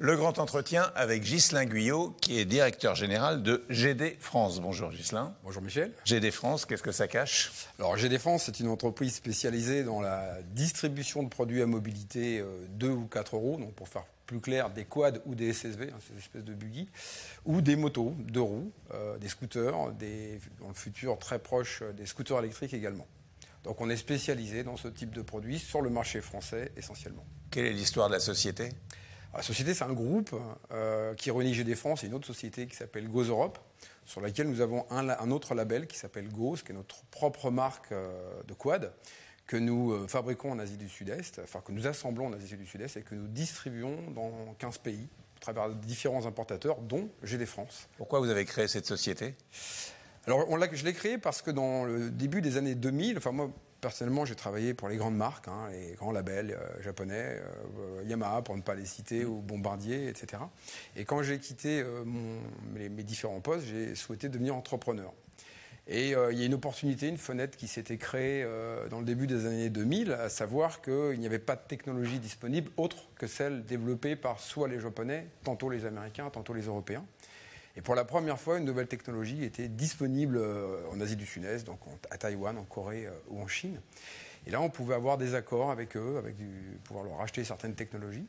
Le grand entretien avec Ghislain Guyot, qui est directeur général de GD France. Bonjour Ghislain. Bonjour Michel. GD France, qu'est-ce que ça cache? Alors GD France, c'est une entreprise spécialisée dans la distribution de produits à mobilité 2 ou 4 euros, donc pour faire plus clair, des quads ou des SSV, ces espèces de buggy, ou des motos, 2 roues, des scooters, dans le futur très proche, des scooters électriques également. Donc on est spécialisé dans ce type de produits sur le marché français essentiellement. Quelle est l'histoire de la société? La société, c'est un groupe qui réunit GD France et une autre société qui s'appelle Goz Europe, sur laquelle nous avons un autre label qui s'appelle Goz, qui est notre propre marque de quad, que nous fabriquons en Asie du Sud-Est, enfin que nous assemblons en Asie du Sud-Est et que nous distribuons dans 15 pays, à travers différents importateurs, dont GD France. Pourquoi vous avez créé cette société? Alors je l'ai créée parce que dans le début des années 2000, enfin moi, personnellement, j'ai travaillé pour les grandes marques, les grands labels japonais, Yamaha pour ne pas les citer, ou Bombardier, etc. Et quand j'ai quitté mes différents postes, j'ai souhaité devenir entrepreneur. Et il y a une opportunité, une fenêtre qui s'était créée dans le début des années 2000, à savoir qu'il n'y avait pas de technologie disponible autre que celle développée par soit les Japonais, tantôt les Américains, tantôt les Européens. Et pour la première fois, une nouvelle technologie était disponible en Asie du Sud-Est, donc à Taïwan, en Corée ou en Chine. Et là, on pouvait avoir des accords avec eux, pouvoir leur acheter certaines technologies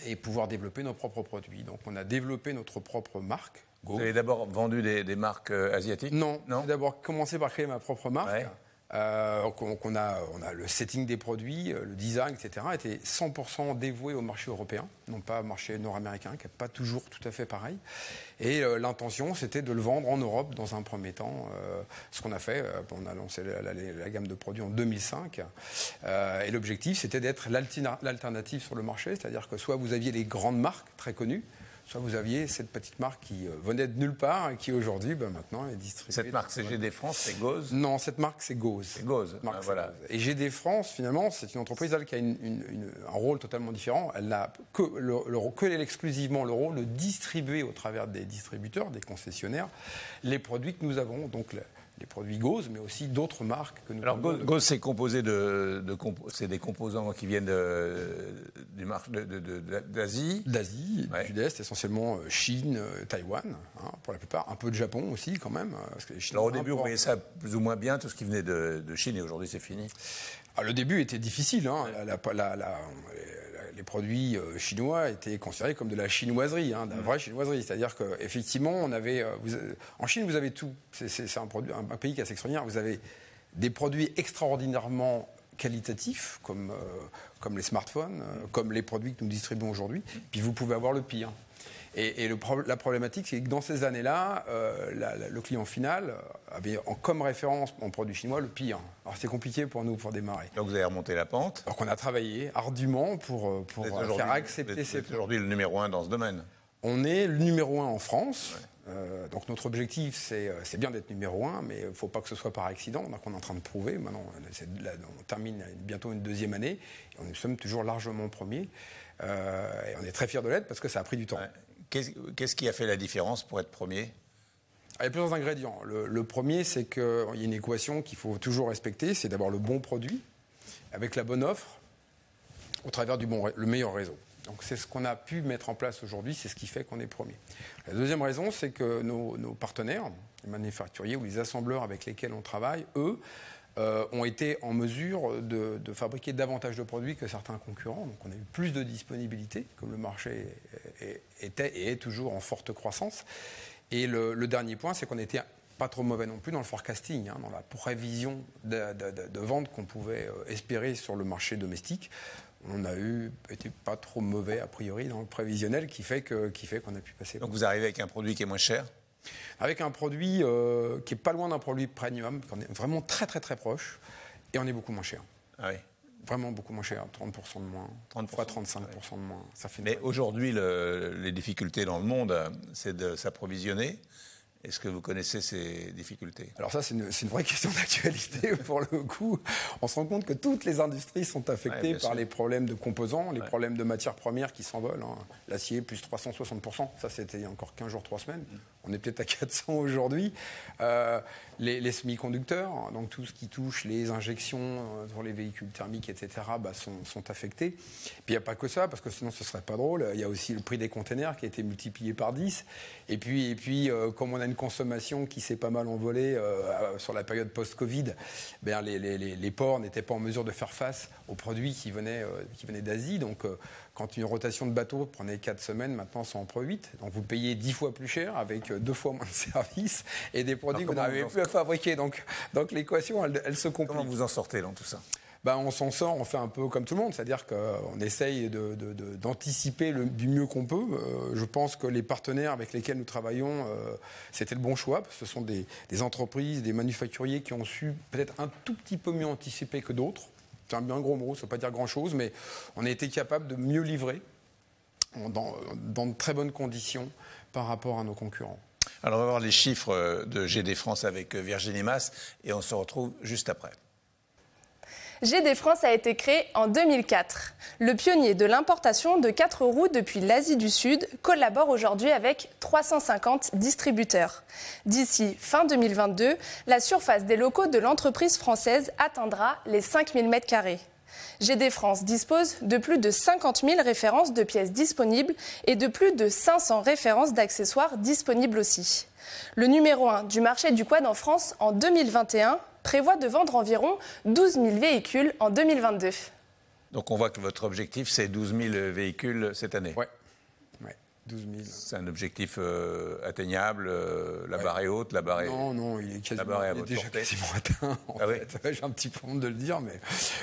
et pouvoir développer nos propres produits. Donc on a développé notre propre marque, Go. Vous avez d'abord vendu des marques asiatiques? Non, j'ai d'abord commencé par créer ma propre marque. Ouais. On a le setting des produits, le design, etc. était 100% dévoué au marché européen, non pas au marché nord-américain, qui n'est pas toujours tout à fait pareil. Et l'intention, c'était de le vendre en Europe dans un premier temps. Ce qu'on a fait, on a lancé la gamme de produits en 2005. Et l'objectif, c'était d'être l'alternative sur le marché, c'est-à-dire que soit vous aviez les grandes marques très connues, soit vous aviez cette petite marque qui venait de nulle part et qui aujourd'hui, maintenant, est distribuée. Cette marque, c'est GD France, c'est Goz? Non, cette marque, c'est Goz. C'est Goz, voilà. Et GD France, finalement, c'est une entreprise qui a un rôle totalement différent. Elle n'a exclusivement le rôle de distribuer au travers des distributeurs, des concessionnaires, les produits que nous avons. Donc, les produits Goz, mais aussi d'autres marques que nous avons. Alors Goz, c'est composé c'est des composants qui viennent d'Asie. D'Asie, du Sud-Est, essentiellement Chine, Taïwan, pour la plupart. Un peu de Japon aussi, quand même. Parce que Alors au début, vous voyez ça plus ou moins bien, tout ce qui venait de Chine, et aujourd'hui c'est fini. Le début était difficile. Les produits chinois étaient considérés comme de la chinoiserie, de la vraie chinoiserie. C'est-à-dire qu'effectivement, en Chine, vous avez tout. C'est un pays qui est assez extraordinaire. Vous avez des produits extraordinairement qualitatifs, comme les smartphones, comme les produits que nous distribuons aujourd'hui. Puis vous pouvez avoir le pire. Et la problématique, c'est que dans ces années-là, le client final avait comme référence en produit chinois le pire. Alors c'est compliqué pour nous pour démarrer. Donc vous avez remonté la pente. Donc on a travaillé ardument pour faire accepter ces produits. Aujourd'hui le numéro 1 dans ce domaine. On est le numéro 1 en France. Ouais. Donc notre objectif, c'est bien d'être numéro 1, mais il ne faut pas que ce soit par accident. Donc on est en train de prouver. Maintenant, on termine bientôt une deuxième année. Et nous sommes toujours largement premiers. Et on est très fiers de l'être parce que ça a pris du temps. Ouais. Qu'est-ce qui a fait la différence pour être premier? Il y a plusieurs ingrédients. Le premier, c'est qu'il y a une équation qu'il faut toujours respecter, c'est d'avoir le bon produit, avec la bonne offre, au travers le meilleur réseau. Donc c'est ce qu'on a pu mettre en place aujourd'hui, c'est ce qui fait qu'on est premier. La deuxième raison, c'est que nos partenaires, les manufacturiers ou les assembleurs avec lesquels on travaille, eux, ont été en mesure de fabriquer davantage de produits que certains concurrents. Donc on a eu plus de disponibilité, comme le marché était et est toujours en forte croissance. Et le dernier point, c'est qu'on n'était pas trop mauvais non plus dans le forecasting, dans la prévision de vente qu'on pouvait espérer sur le marché domestique. On a été pas trop mauvais a priori dans le prévisionnel qui fait qu'on a pu passer. Donc vous arrivez avec un produit qui est moins cher? Avec un produit qui n'est pas loin d'un produit premium, qu'on est vraiment très très très proche, et on est beaucoup moins cher. Ah oui. Vraiment beaucoup moins cher, 30% de moins, 30 fois 35% de moins. Ça fait Mais aujourd'hui, les difficultés dans le monde, c'est de s'approvisionner. Est-ce que vous connaissez ces difficultés? Alors ça, c'est une vraie question d'actualité pour le coup. On se rend compte que toutes les industries sont affectées par les problèmes de composants, les problèmes de matières premières qui s'envolent. Hein. L'acier, plus 360%. Ça, c'était il y a encore 15 jours, 3 semaines. On est peut-être à 400 aujourd'hui. Les semi-conducteurs, hein, donc tout ce qui touche les injections sur les véhicules thermiques, etc., sont affectés. Puis il n'y a pas que ça, parce que sinon ce ne serait pas drôle. Il y a aussi le prix des containers qui a été multiplié par 10. Et puis comme on a une consommation qui s'est pas mal envolée sur la période post-Covid, ben les ports n'étaient pas en mesure de faire face aux produits qui venaient d'Asie. Donc quand une rotation de bateau prenait 4 semaines, maintenant ça en prend 8. Donc vous payez 10 fois plus cher avec 2 fois moins de services et des produits que vous n'arrivez plus à fabriquer. Donc l'équation, elle se complique. Comment vous en sortez dans tout ça? On s'en sort, on fait un peu comme tout le monde, c'est-à-dire qu'on essaye d'anticiper du mieux qu'on peut. Je pense que les partenaires avec lesquels nous travaillons, c'était le bon choix, parce que ce sont des entreprises, des manufacturiers qui ont su peut-être un tout petit peu mieux anticiper que d'autres. C'est un bien gros mot, ça ne veut pas dire grand-chose, mais on a été capable de mieux livrer dans de très bonnes conditions par rapport à nos concurrents. Alors on va voir les chiffres de GD France avec Virginie Mas et on se retrouve juste après. GD France a été créé en 2004. Le pionnier de l'importation de 4 roues depuis l'Asie du Sud collabore aujourd'hui avec 350 distributeurs. D'ici fin 2022, la surface des locaux de l'entreprise française atteindra les 5000 m². GD France dispose de plus de 50 000 références de pièces disponibles et de plus de 500 références d'accessoires disponibles aussi. Le numéro 1 du marché du quad en France en 2021 prévoit de vendre environ 12 000 véhicules en 2022. Donc on voit que votre objectif, c'est 12 000 véhicules cette année. Oui, 12 000. C'est un objectif atteignable, la barre est haute, la barre est... Non, il est déjà quasiment atteint, en fait. J'ai un petit peu honte de le dire, mais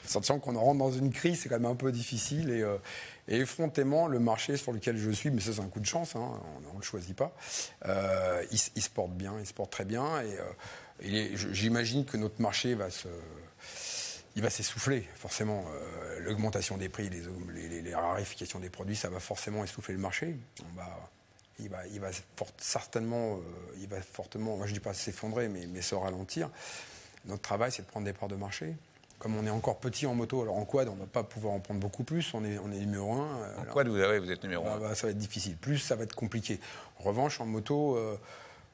sachant qu'on rentre dans une crise, c'est quand même un peu difficile. Et effrontément, le marché sur lequel je suis, mais ça c'est un coup de chance, hein, on ne le choisit pas, il se porte bien, il se porte très bien. Et j'imagine que notre marché il va s'essouffler, forcément. L'augmentation des prix, les rarifications des produits, ça va forcément essouffler le marché. Il va certainement, fortement, moi je ne dis pas s'effondrer, mais se ralentir. Notre travail, c'est de prendre des parts de marché. Comme on est encore petit en moto, alors en quad, on ne va pas pouvoir en prendre beaucoup plus, on est numéro 1. En quad, vous êtes numéro 1. Ça va être difficile. Plus, ça va être compliqué. En revanche, en moto,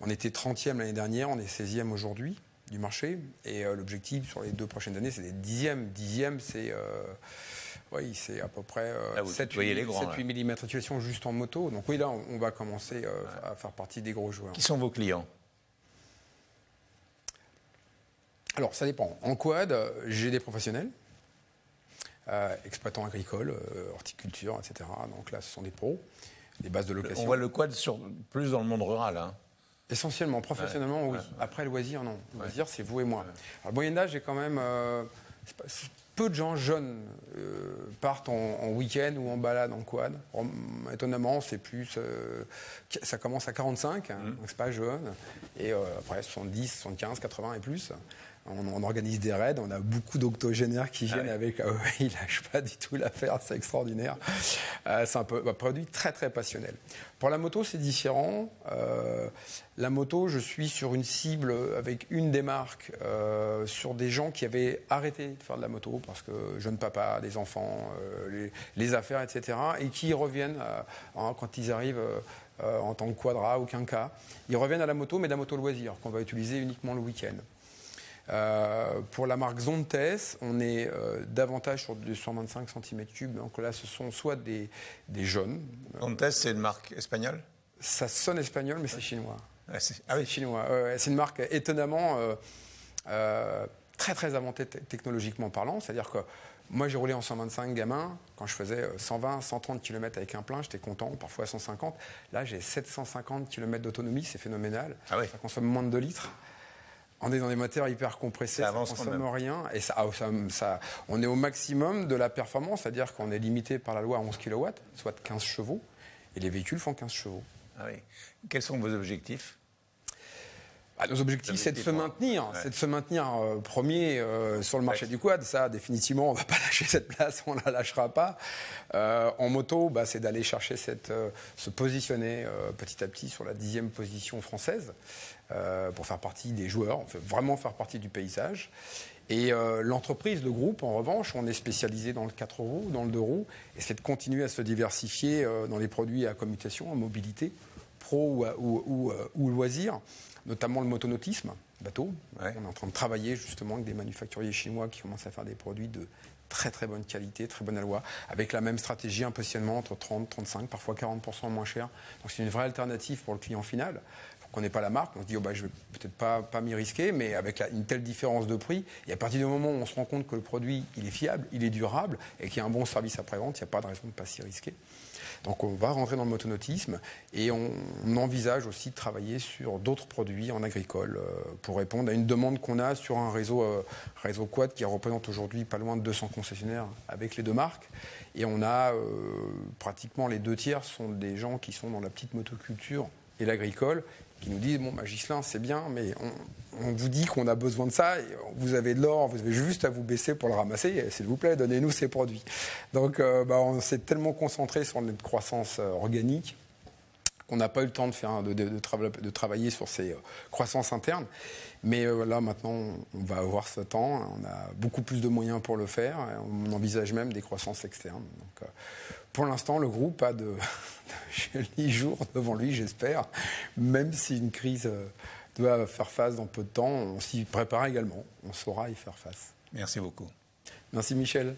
on était 30e l'année dernière, on est 16e aujourd'hui du marché. Et l'objectif sur les 2 prochaines années, c'est d'être 10e. 10e, c'est à peu près 7-8 mm d'utilisation juste en moto. Donc oui, là, on va commencer à faire partie des gros joueurs. Qui sont vos clients? Alors, ça dépend. En quad, j'ai des professionnels, exploitants agricoles, horticulture, etc. Donc là, ce sont des pros, des bases de location. On voit le quad plus dans le monde rural, hein. Essentiellement, professionnellement, oui. Après, loisir, non. Loisir, c'est vous et moi. Alors, le Moyen-Âge, j'ai quand même... peu de gens jeunes partent en week-end ou en balade en quad. Étonnamment, c'est plus... ça commence à 45, hein, donc c'est pas jeune. Et après, 70, 75, 80 et plus. On organise des raids, on a beaucoup d'octogénaires qui viennent avec... ils lâchent pas du tout l'affaire, c'est extraordinaire. C'est un produit très, très passionnel. Pour la moto, c'est différent. La moto, je suis sur une cible avec une des marques, sur des gens qui avaient arrêté de faire de la moto parce que jeunes papas, des enfants, les affaires, etc. Et qui reviennent quand ils arrivent... en tant que quadra ou quinca, ils reviennent à la moto, mais de la moto loisir, qu'on va utiliser uniquement le week-end. Pour la marque Zontes, on est davantage sur du 125 cm3. Donc là, ce sont soit des jeunes. Zontes, c'est une marque espagnole? Ça sonne espagnol, mais c'est chinois. C'est chinois. C'est une marque étonnamment très très avancée technologiquement parlant. C'est-à-dire que moi, j'ai roulé en 125 gamin. Quand je faisais 120, 130 km avec un plein, j'étais content, parfois 150. Là, j'ai 750 km d'autonomie, c'est phénoménal. Ça consomme moins de 2 litres. On est dans des moteurs hyper compressés, ça ne consomme rien. Et on est au maximum de la performance, c'est-à-dire qu'on est limité par la loi à 11 kW, soit 15 chevaux. Et les véhicules font 15 chevaux. Quels sont vos objectifs? Nos objectifs, c'est de se maintenir, premier sur le marché du quad. Ça, définitivement, on ne va pas lâcher cette place, on ne la lâchera pas. En moto, c'est d'aller chercher se positionner petit à petit sur la 10e position française pour faire partie des joueurs, vraiment faire partie du paysage. Et l'entreprise, le groupe, en revanche, on est spécialisé dans le 4 roues, dans le 2 roues, et c'est de continuer à se diversifier dans les produits à commutation, en mobilité, pro ou loisirs, notamment le motonautisme, bateau. Ouais. On est en train de travailler justement avec des manufacturiers chinois qui commencent à faire des produits de très très bonne qualité, très bonne aloi, avec la même stratégie, un positionnement entre 30, 35, parfois 40% moins cher. Donc c'est une vraie alternative pour le client final. On n'est pas la marque, on se dit je vais peut-être pas m'y risquer, mais avec une telle différence de prix, et à partir du moment où on se rend compte que le produit il est fiable, il est durable et qu'il y a un bon service après-vente, il n'y a pas de raison de ne pas s'y risquer. Donc on va rentrer dans le motonautisme et on envisage aussi de travailler sur d'autres produits en agricole pour répondre à une demande qu'on a sur un réseau quad qui représente aujourd'hui pas loin de 200 concessionnaires avec les 2 marques. Et on a pratiquement les 2 tiers sont des gens qui sont dans la petite motoculture et l'agricole, qui nous disent Ghislain, c'est bien, mais on vous dit qu'on a besoin de ça, et vous avez de l'or, vous avez juste à vous baisser pour le ramasser, s'il vous plaît, donnez-nous ces produits. Donc on s'est tellement concentré sur notre croissance organique qu'on n'a pas eu le temps de travailler sur ces croissances internes. Mais là, maintenant, on va avoir ce temps, on a beaucoup plus de moyens pour le faire, et on envisage même des croissances externes. Donc, pour l'instant, le groupe a de jolis jours devant lui, j'espère, même si une crise doit faire face dans peu de temps, on s'y prépare également, on saura y faire face. Merci beaucoup. Merci Michel.